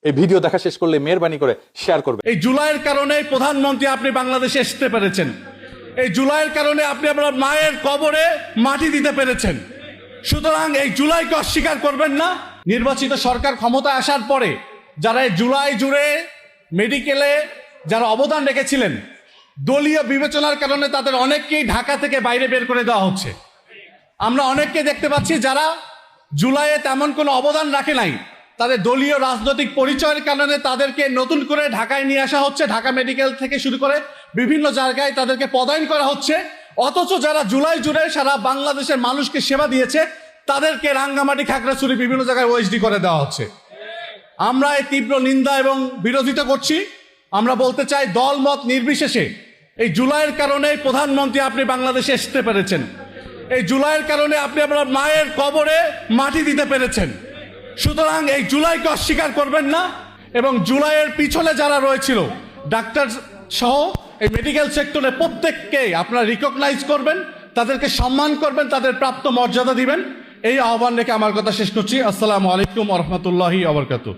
এই ভিডিও দেখা শেষ করলে মেহেরবানি করে শেয়ার করবেন। এই জুলাইয়ের কারণে প্রধানমন্ত্রী আপনি বাংলাদেশে আসতে পেরেছেন। এই জুলাইয়ের কারণে আপনি আপনার মায়ের কবরে মাটি দিতে পেরেছেন। সুতরাং এই জুলাইকে অস্বীকার করবেন না। নির্বাচিত সরকার ক্ষমতায় আসার পরে যারা এই জুলাই জুড়ে মেডিকেলে যারা অবদান রেখেছিলেন, দলীয় বিবেচনার কারণে তাদের অনেককেই ঢাকা থেকে বাইরে বের করে দেওয়া হচ্ছে। আমরা অনেককে দেখতে পাচ্ছি যারা জুলাইয়ে তেমন কোনো অবদান রাখে নাই, তাদের দলীয় রাজনৈতিক পরিচয়ের কারণে তাদেরকে নতুন করে ঢাকায় নিয়ে আসা হচ্ছে। ঢাকা মেডিকেল থেকে শুরু করে বিভিন্ন জায়গায় তাদেরকে পদায়ন করা হচ্ছে। অথচ যারা জুলাই জুড়ে সারা বাংলাদেশের মানুষকে সেবা দিয়েছে তাদেরকে রাঙ্গামাটি, খাগড়াছড়ি বিভিন্ন জায়গায় ওএসডি করে দেওয়া হচ্ছে। আমরা এই তীব্র নিন্দা এবং বিরোধিতা করছি। আমরা বলতে চাই, দল মত নির্বিশেষে এই জুলাইয়ের কারণে প্রধানমন্ত্রী আপনি বাংলাদেশে আসতে পেরেছেন। এই জুলাইয়ের কারণে আপনি আপনার মায়ের কবরে মাটি দিতে পেরেছেন। সুতরাং এই জুলাইকে অস্বীকার করবেন না। এবং জুলাইয়ের পিছনে যারা রয়েছিল, ডাক্তার সহ এই মেডিকেল সেক্টরে প্রত্যেককে আপনারা রিকগনাইজ করবেন, তাদেরকে সম্মান করবেন, তাদের প্রাপ্ত মর্যাদা দিবেন। এই আহ্বান রেখে আমার কথা শেষ করছি। আসসালামু আলাইকুম ওয়া রাহমাতুল্লাহি ওয়া বারাকাতুহু।